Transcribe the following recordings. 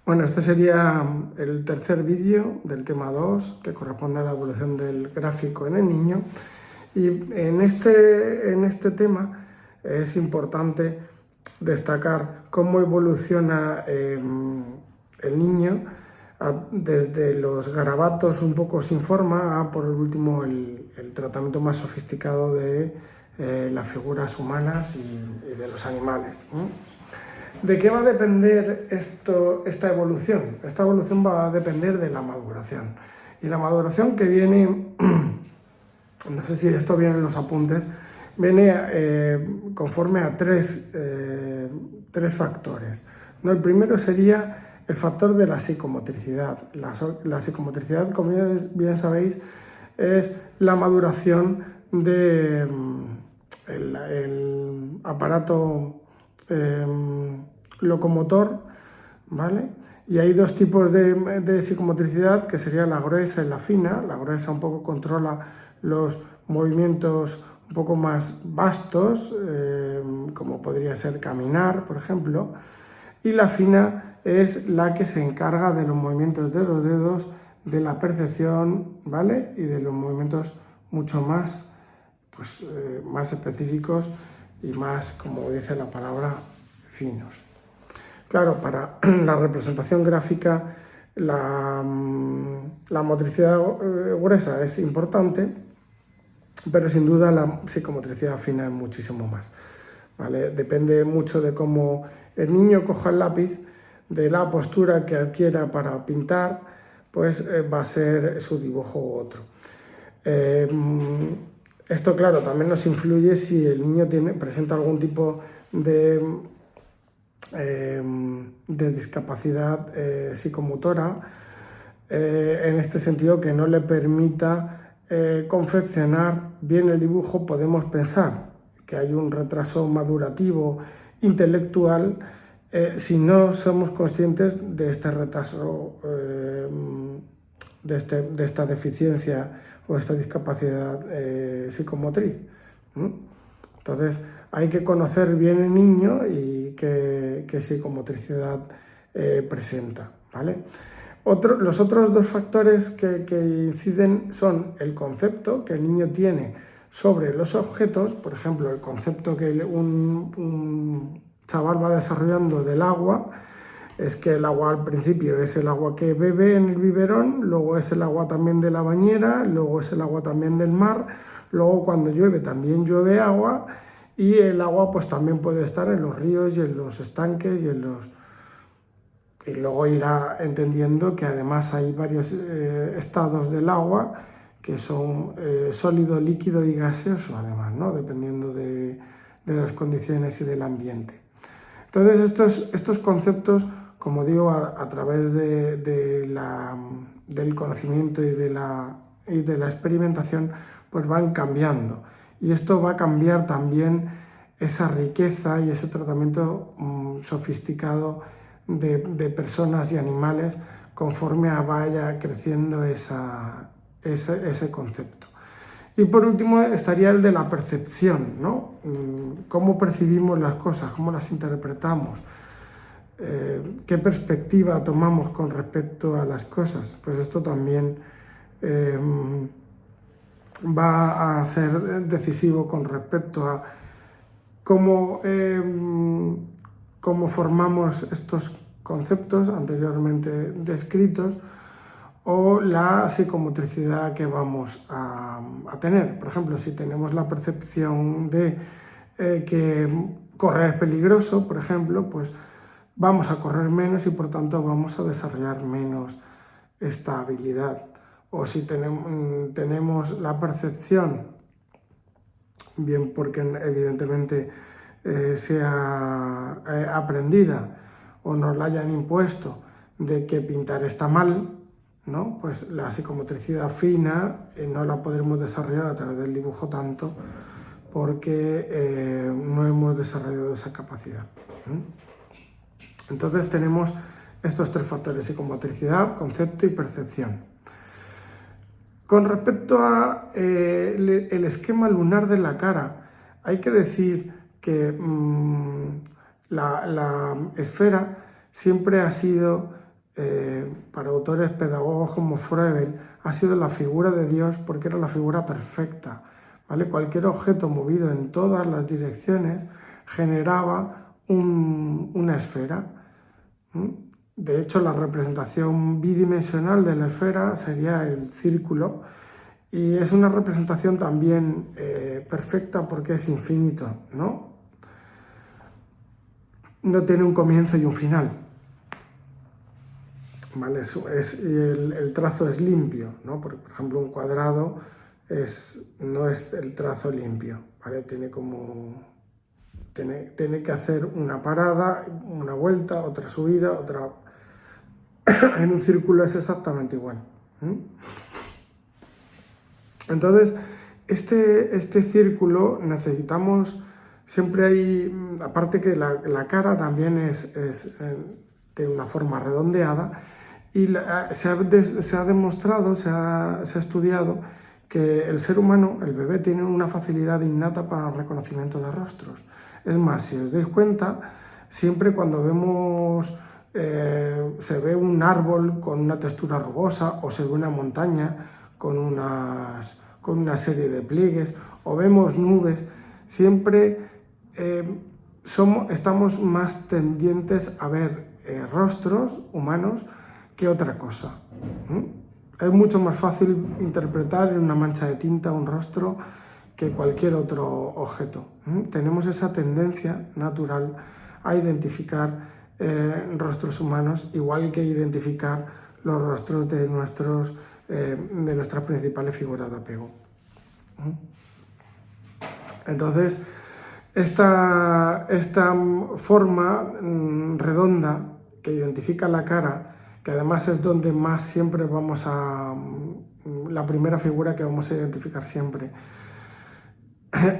Bueno, este sería el tercer vídeo del tema 2, que corresponde a la evolución del gráfico en el niño. Y en este tema es importante destacar cómo evoluciona el niño desde los garabatos un poco sin forma a, por último, el tratamiento más sofisticado de las figuras humanas y de los animales. ¿De qué va a depender esta evolución? Esta evolución va a depender de la maduración. Y la maduración que viene, no sé si esto viene en los apuntes, viene conforme a tres factores, ¿no? El primero sería el factor de la psicomotricidad. La psicomotricidad, como bien sabéis, es la maduración del aparato locomotor, ¿vale? Y hay dos tipos de psicomotricidad, que sería la gruesa y la fina. La gruesa un poco controla los movimientos un poco más vastos, como podría ser caminar, por ejemplo, y la fina es la que se encarga de los movimientos de los dedos, de la percepción, ¿vale? Y de los movimientos mucho más, más específicos y más, como dice la palabra, finos. Claro, para la representación gráfica la motricidad gruesa es importante, pero sin duda la psicomotricidad fina es muchísimo más, ¿vale? Depende mucho de cómo el niño coja el lápiz, de la postura que adquiera para pintar, pues va a ser su dibujo u otro. Esto, claro, también nos influye si el niño presenta algún tipo de discapacidad psicomotora, en este sentido, que no le permita confeccionar bien el dibujo. Podemos pensar que hay un retraso madurativo intelectual si no somos conscientes de este retraso, de esta deficiencia o esta discapacidad psicomotriz. Entonces, hay que conocer bien el niño y qué psicomotricidad presenta, ¿vale? Los otros dos factores que inciden son el concepto que el niño tiene sobre los objetos. Por ejemplo, el concepto que un chaval va desarrollando del agua es que el agua al principio es el agua que bebe en el biberón, luego es el agua también de la bañera, luego es el agua también del mar, luego cuando llueve también llueve agua, y el agua pues también puede estar en los ríos y en los estanques y luego irá entendiendo que además hay varios estados del agua, que son sólido, líquido y gaseoso, además, ¿no? Dependiendo de las condiciones y del ambiente. Entonces, estos conceptos, como digo, a través del conocimiento y de la experimentación, pues van cambiando. Y esto va a cambiar también esa riqueza y ese tratamiento sofisticado de personas y animales conforme vaya creciendo ese concepto. Y por último estaría el de la percepción, ¿no? Cómo percibimos las cosas, cómo las interpretamos, qué perspectiva tomamos con respecto a las cosas. Pues esto también va a ser decisivo con respecto a cómo formamos estos conceptos anteriormente descritos, o la psicomotricidad que vamos a tener. Por ejemplo, si tenemos la percepción de que correr es peligroso, por ejemplo, pues vamos a correr menos y por tanto vamos a desarrollar menos esta habilidad. O si tenemos la percepción, bien porque evidentemente sea aprendida o nos la hayan impuesto, de que pintar está mal, ¿no? Pues la psicomotricidad fina no la podremos desarrollar a través del dibujo tanto, porque no hemos desarrollado esa capacidad. Entonces tenemos estos tres factores: psicomotricidad, concepto y percepción. Con respecto a el esquema lunar de la cara, hay que decir que la esfera siempre ha sido para autores pedagogos como Froebel, ha sido la figura de Dios porque era la figura perfecta, ¿vale? Cualquier objeto movido en todas las direcciones generaba una esfera. De hecho, la representación bidimensional de la esfera sería el círculo, y es una representación también perfecta porque es infinito, ¿no? No tiene un comienzo y un final, ¿vale? Y el trazo es limpio, ¿no? Por ejemplo, un cuadrado no es el trazo limpio, ¿vale? Tiene que hacer una parada, una vuelta, otra subida, otra... En un círculo es exactamente igual. Entonces, este círculo necesitamos, siempre hay, aparte que la cara también tiene una forma redondeada, y se ha demostrado, se ha estudiado que el ser humano, el bebé, tiene una facilidad innata para el reconocimiento de rostros. Es más, si os dais cuenta, siempre cuando se ve un árbol con una textura rugosa, o se ve una montaña con una serie de pliegues, o vemos nubes, siempre estamos más tendientes a ver rostros humanos que otra cosa. Es mucho más fácil interpretar en una mancha de tinta un rostro que cualquier otro objeto. Tenemos esa tendencia natural a identificar rostros humanos, igual que identificar los rostros de nuestras principales figuras de apego. Entonces, esta forma redonda que identifica la cara, que además es donde más siempre la primera figura que vamos a identificar siempre,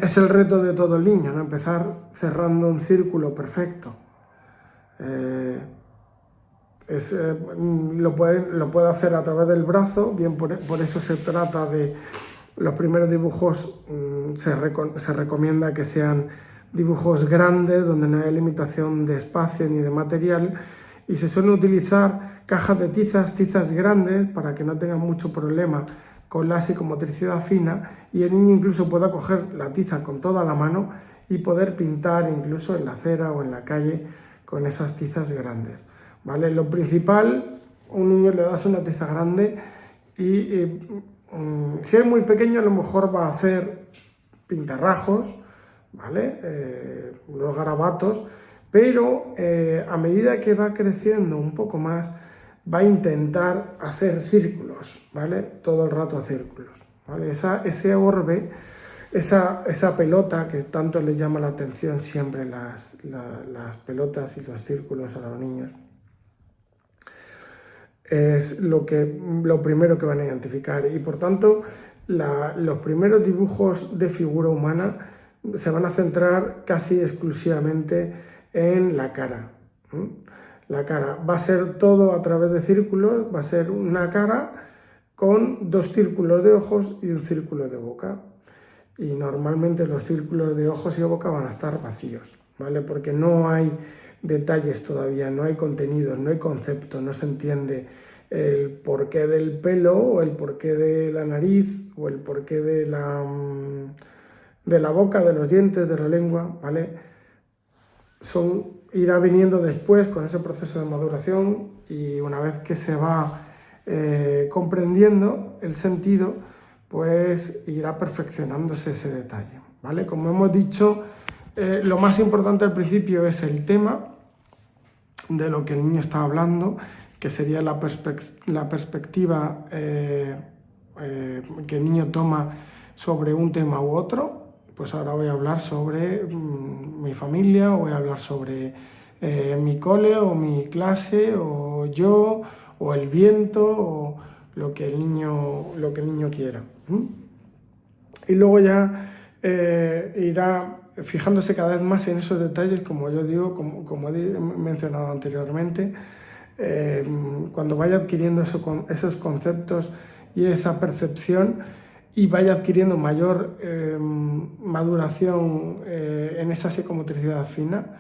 es el reto de todo el niño, ¿no? Empezar cerrando un círculo perfecto. Lo puede hacer a través del brazo, bien por eso se trata de los primeros dibujos, se recomienda que sean dibujos grandes, donde no hay limitación de espacio ni de material, y se suelen utilizar cajas de tizas grandes para que no tengan mucho problema con la psicomotricidad fina, y el niño incluso pueda coger la tiza con toda la mano y poder pintar incluso en la acera o en la calle con esas tizas grandes, ¿vale? Lo principal, un niño le das una tiza grande y si es muy pequeño a lo mejor va a hacer pintarrajos, ¿vale? Los garabatos, pero a medida que va creciendo un poco más, va a intentar hacer círculos, ¿vale? Todo el rato círculos, ¿vale? Ese orbe, esa pelota que tanto les llama la atención siempre las pelotas y los círculos a los niños, es lo primero que van a identificar, y por tanto los primeros dibujos de figura humana se van a centrar casi exclusivamente en la cara. La cara va a ser todo a través de círculos, va a ser una cara con 2 círculos de ojos y un círculo de boca. Y normalmente los círculos de ojos y de boca van a estar vacíos, ¿vale? Porque no hay detalles todavía, no hay contenidos, no hay concepto, no se entiende el porqué del pelo, o el porqué de la nariz, o el porqué de la boca, de los dientes, de la lengua, ¿vale? Irá viniendo después con ese proceso de maduración, y una vez que se va comprendiendo el sentido, pues irá perfeccionándose ese detalle, ¿vale? Como hemos dicho, lo más importante al principio es el tema de lo que el niño está hablando, que sería la perspectiva que el niño toma sobre un tema u otro. Pues ahora voy a hablar sobre mi familia, o voy a hablar sobre mi cole, o mi clase, o yo, o el viento, o lo que el niño quiera. Y luego ya irá fijándose cada vez más en esos detalles, como yo digo, como he mencionado anteriormente, cuando vaya adquiriendo esos conceptos y esa percepción, y vaya adquiriendo mayor maduración en esa psicomotricidad fina,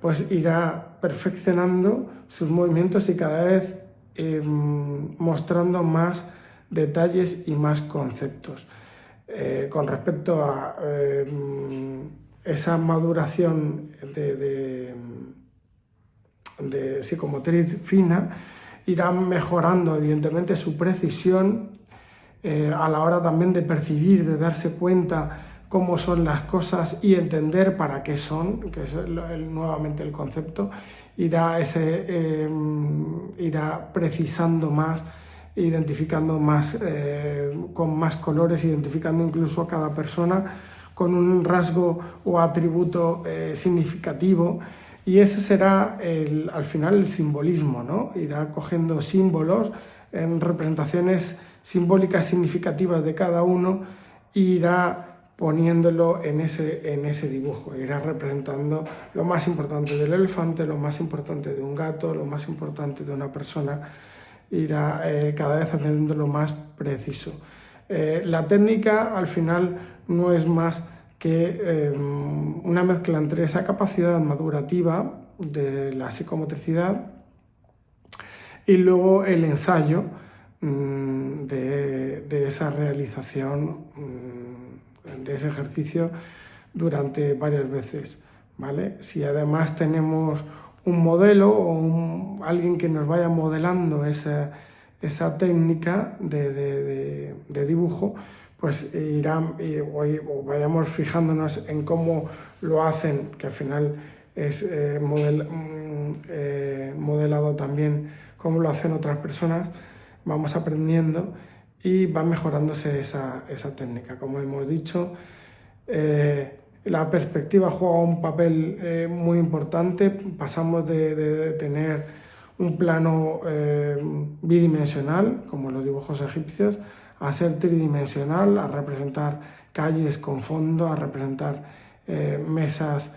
pues irá perfeccionando sus movimientos, y cada vez mostrando más detalles y más conceptos. Con respecto a esa maduración de psicomotriz fina, irán mejorando evidentemente su precisión a la hora también de percibir, de darse cuenta cómo son las cosas y entender para qué son, que es nuevamente el concepto. Irá precisando más, identificando más, con más colores, identificando incluso a cada persona con un rasgo o atributo significativo, y ese será al final el simbolismo, ¿no? Irá cogiendo símbolos en representaciones simbólicas significativas de cada uno e irá poniéndolo en ese dibujo, irá representando lo más importante del elefante, lo más importante de un gato, lo más importante de una persona, irá cada vez haciéndolo más preciso. La técnica al final no es más que una mezcla entre esa capacidad madurativa de la psicomotricidad y luego el ensayo de esa realización, de ese ejercicio durante varias veces, ¿vale? Si además tenemos un modelo o alguien que nos vaya modelando esa técnica de dibujo, pues o vayamos fijándonos en cómo lo hacen, que al final es modelado también cómo lo hacen otras personas, vamos aprendiendo y va mejorándose esa técnica. Como hemos dicho, la perspectiva juega un papel muy importante. Pasamos de tener un plano bidimensional, como los dibujos egipcios, a ser tridimensional, a representar calles con fondo, a representar mesas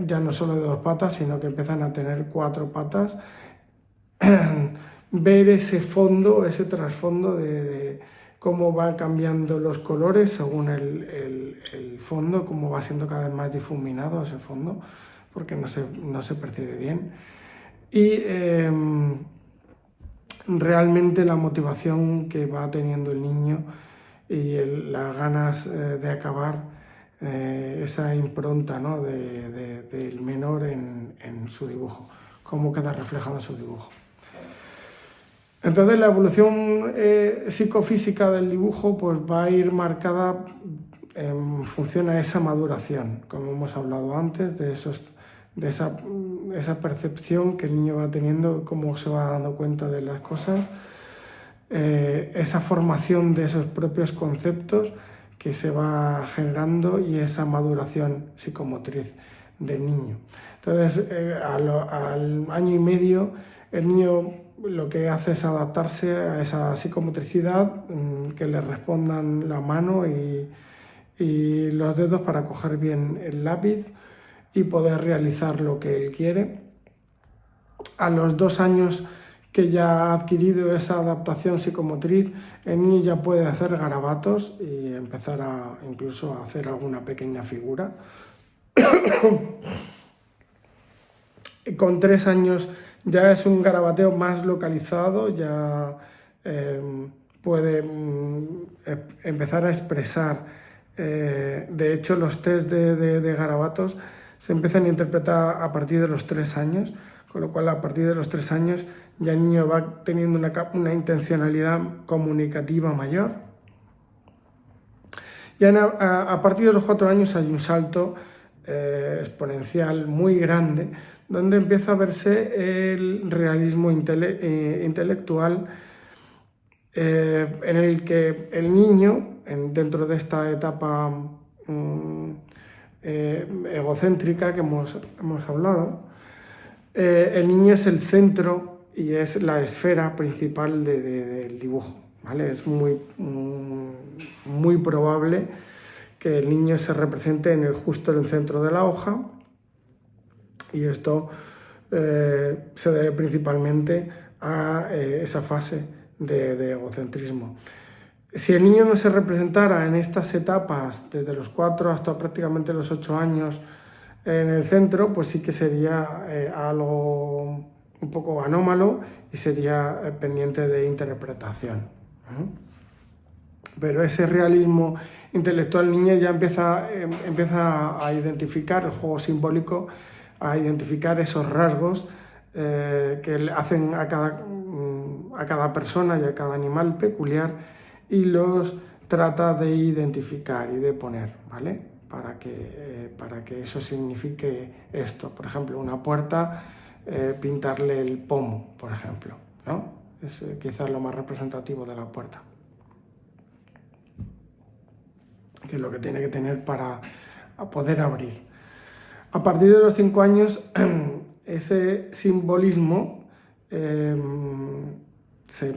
ya no solo de 2 patas, sino que empiezan a tener 4 patas. Ver ese fondo, ese trasfondo de cómo van cambiando los colores según el fondo, cómo va siendo cada vez más difuminado ese fondo, porque no se percibe bien. Y realmente la motivación que va teniendo el niño y las ganas de acabar, esa impronta, ¿no? del menor en su dibujo, cómo queda reflejado en su dibujo. Entonces la evolución psicofísica del dibujo pues va a ir marcada en función a esa maduración, como hemos hablado antes, de esa percepción que el niño va teniendo, cómo se va dando cuenta de las cosas, esa formación de esos propios conceptos que se va generando y esa maduración psicomotriz del niño. Entonces al año y medio el niño lo que hace es adaptarse a esa psicomotricidad, que le respondan la mano y los dedos para coger bien el lápiz y poder realizar lo que él quiere. A los 2 años que ya ha adquirido esa adaptación psicomotriz, el niño ya puede hacer garabatos y empezar incluso a hacer alguna pequeña figura. Con 3 años ya es un garabateo más localizado, ya puede empezar a expresar. De hecho, los test de garabatos se empiezan a interpretar a partir de los 3 años, con lo cual a partir de los 3 años ya el niño va teniendo una intencionalidad comunicativa mayor. Y a partir de los 4 años hay un salto exponencial muy grande, donde empieza a verse el realismo intelectual, en el que el niño, dentro de esta etapa egocéntrica que hemos hablado, el niño es el centro y es la esfera principal del dibujo, ¿vale? Es muy probable que el niño se represente justo en el centro de la hoja, y esto se debe principalmente a esa fase de egocentrismo. Si el niño no se representara en estas etapas, desde los 4 hasta prácticamente los 8 años, en el centro, pues sí que sería algo un poco anómalo y sería pendiente de interpretación. Pero ese realismo intelectual niño ya empieza a identificar el juego simbólico, a identificar esos rasgos que hacen a cada persona y a cada animal peculiar, y los trata de identificar y de poner, ¿vale? Para que eso signifique esto. Por ejemplo, una puerta, pintarle el pomo, por ejemplo, ¿no? Es quizás lo más representativo de la puerta, que es lo que tiene que tener para poder abrir. A partir de los 5 años, ese simbolismo se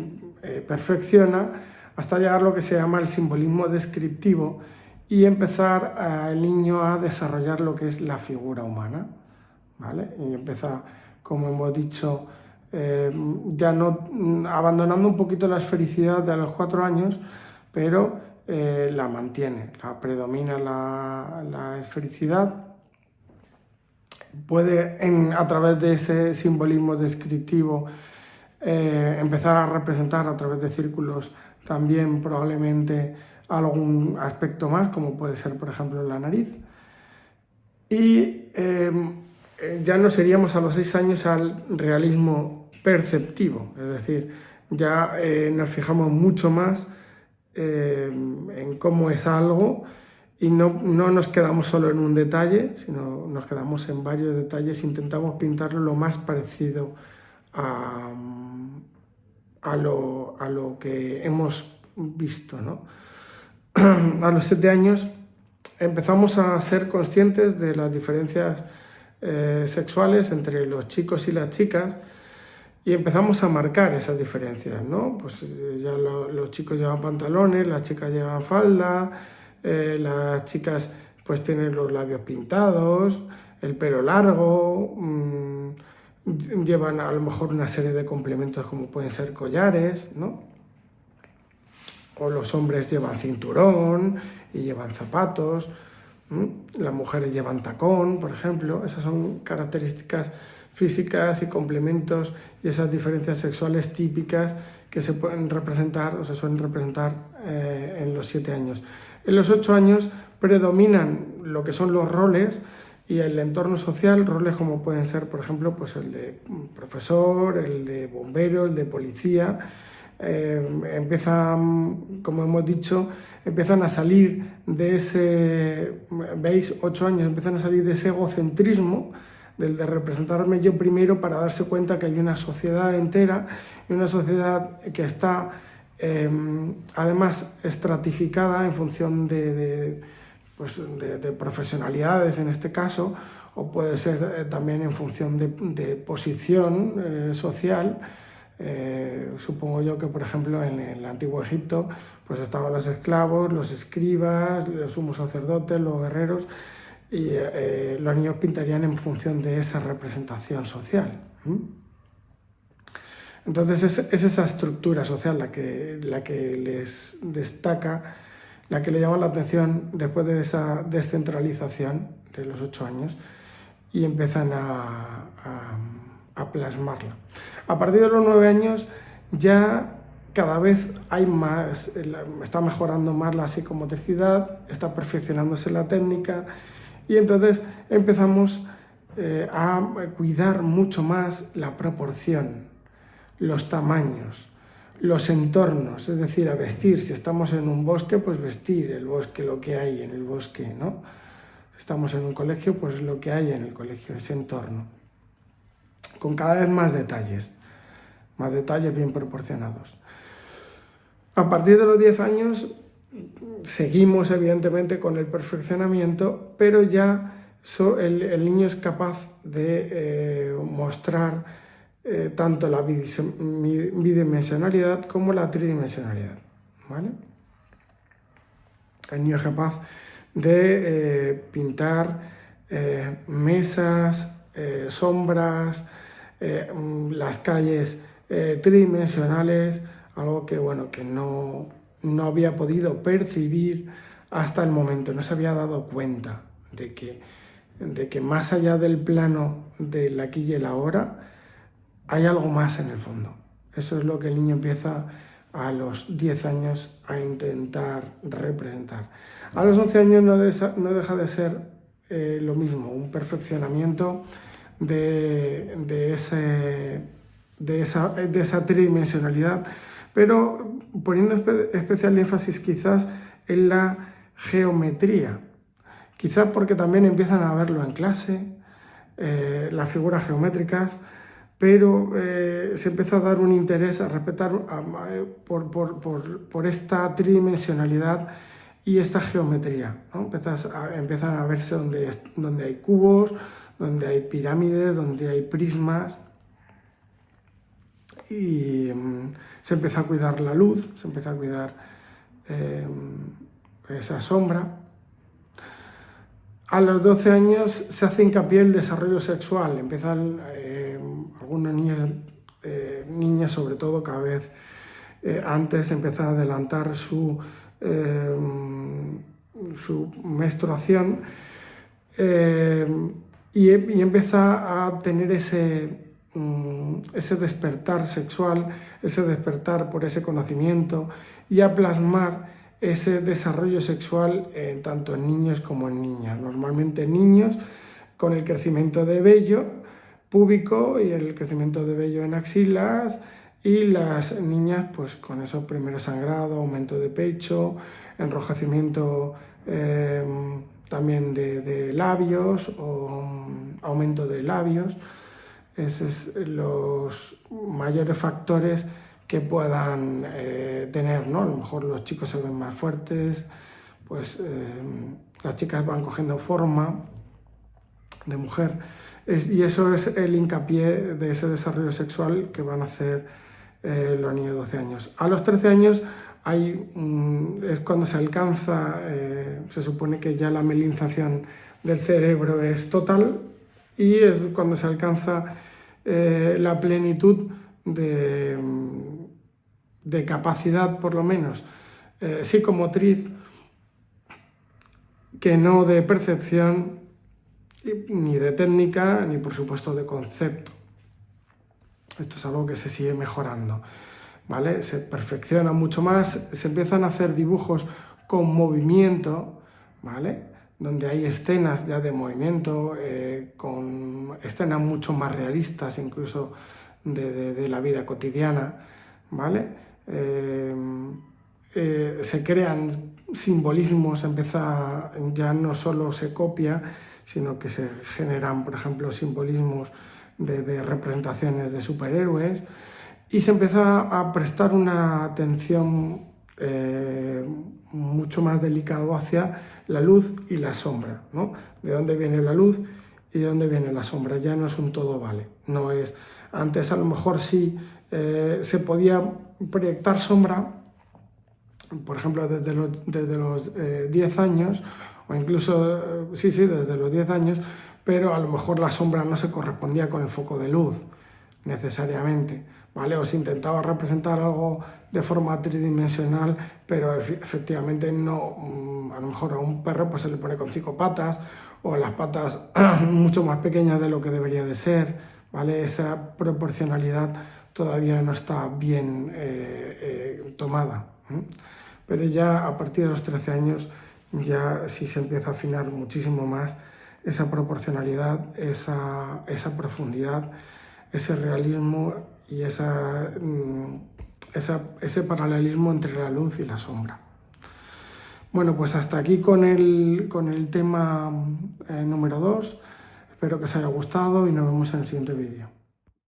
perfecciona hasta llegar a lo que se llama el simbolismo descriptivo y empezar el niño a desarrollar lo que es la figura humana, ¿vale? Y empieza, como hemos dicho, ya no abandonando un poquito la esfericidad de los 4 años, pero la mantiene, predomina la esfericidad. Puede, a través de ese simbolismo descriptivo, empezar a representar a través de círculos también probablemente algún aspecto más, como puede ser, por ejemplo, la nariz. Y ya nos iríamos a los 6 años al realismo perceptivo, es decir, ya nos fijamos mucho más en cómo es algo, y no nos quedamos solo en un detalle, sino nos quedamos en varios detalles, intentamos pintarlo lo más parecido a lo que hemos visto, ¿no? A los 7 años empezamos a ser conscientes de las diferencias sexuales entre los chicos y las chicas, y empezamos a marcar esas diferencias, ¿no? Pues ya los chicos llevan pantalones, las chicas llevan falda, las chicas pues tienen los labios pintados, el pelo largo, llevan a lo mejor una serie de complementos como pueden ser collares, ¿no? O los hombres llevan cinturón y llevan zapatos, las mujeres llevan tacón, por ejemplo. Esas son características físicas y complementos y esas diferencias sexuales típicas que se pueden representar o se suelen representar en los 7 años. En los 8 años predominan lo que son los roles y el entorno social, roles como pueden ser, por ejemplo, pues el de profesor, el de bombero, el de policía. Empiezan, como hemos dicho, empiezan a salir de ese, ¿veis? 8 años, empiezan a salir de ese egocentrismo, del de representarme yo primero, para darse cuenta que hay una sociedad entera y una sociedad que está además estratificada en función de profesionalidades en este caso, o puede ser también en función de posición social. Supongo yo que, por ejemplo, en el antiguo Egipto pues estaban los esclavos, los escribas, los sumos sacerdotes, los guerreros, y los niños pintarían en función de esa representación social. Entonces es esa estructura social la que les destaca, la que le llama la atención después de esa descentralización de los 8 años, y empiezan a plasmarla. A partir de los 9 años ya cada vez hay más, está mejorando más la psicomotricidad, está perfeccionándose la técnica, y entonces empezamos a cuidar mucho más la proporción, los tamaños, los entornos, es decir, a vestir. Si estamos en un bosque, pues vestir el bosque, lo que hay en el bosque, ¿no? Si estamos en un colegio, pues lo que hay en el colegio, ese entorno, con cada vez más detalles bien proporcionados. A partir de los 10 años seguimos evidentemente con el perfeccionamiento, pero ya el niño es capaz de mostrar tanto la bidimensionalidad como la tridimensionalidad, ¿vale? El niño es capaz de pintar mesas, sombras, las calles tridimensionales, algo que, bueno, que no había podido percibir hasta el momento, no se había dado cuenta de que más allá del plano del aquí y el ahora hay algo más en el fondo. Eso es lo que el niño empieza a los 10 años a intentar representar. A los 11 años no deja de ser lo mismo, un perfeccionamiento de esa tridimensionalidad, pero poniendo especial énfasis quizás en la geometría. Quizás porque también empiezan a verlo en clase, las figuras geométricas, pero se empieza a dar un interés a respetar por esta tridimensionalidad y esta geometría, ¿no? Empiezan a verse donde hay cubos, donde hay pirámides, donde hay prismas, y se empieza a cuidar la luz, se empieza a cuidar esa sombra. A los 12 años se hace hincapié en el desarrollo sexual, empiezan algunos niñas sobre todo cada vez antes empiezan a adelantar su menstruación y empieza a tener ese despertar sexual, ese despertar por ese conocimiento y a plasmar ese desarrollo sexual tanto en niños como en niñas. Normalmente niños con el crecimiento de vello púbico y el crecimiento de vello en axilas, y las niñas pues con esos primeros sangrados, aumento de pecho, enrojecimiento también de labios o aumento de labios. Esos son los mayores factores que puedan tener, ¿no? A lo mejor los chicos se ven más fuertes, pues las chicas van cogiendo forma de mujer, y eso es el hincapié de ese desarrollo sexual que van a hacer los niños de 12 años. A los 13 años es cuando se alcanza, se supone que ya la melinización del cerebro es total, y es cuando se alcanza la plenitud de capacidad, por lo menos psicomotriz, que no de percepción, ni de técnica, ni por supuesto de concepto. Esto es algo que se sigue mejorando, ¿vale? Se perfecciona mucho más, se empiezan a hacer dibujos con movimiento, ¿vale? Donde hay escenas ya de movimiento, con escenas mucho más realistas, incluso de la vida cotidiana, ¿vale? Se crean simbolismos, ya no solo se copia, sino que se generan, por ejemplo, simbolismos de representaciones de superhéroes, y se empieza a prestar una atención mucho más delicado hacia la luz y la sombra, ¿no? De dónde viene la luz y de dónde viene la sombra. Ya no es un todo vale, no es. Antes a lo mejor sí se podía proyectar sombra, por ejemplo desde los 10 años, o incluso, desde los 10 años, pero a lo mejor la sombra no se correspondía con el foco de luz necesariamente, ¿vale? O se intentaba representar algo de forma tridimensional, pero efectivamente no. A lo mejor a un perro pues se le pone con 5 patas, o las patas mucho más pequeñas de lo que debería de ser, ¿vale? Esa proporcionalidad todavía no está bien tomada, pero ya a partir de los 13 años ya sí se empieza a afinar muchísimo más esa proporcionalidad, esa profundidad, ese realismo y ese paralelismo entre la luz y la sombra. Bueno, pues hasta aquí con el tema número 2. Espero que os haya gustado y nos vemos en el siguiente vídeo.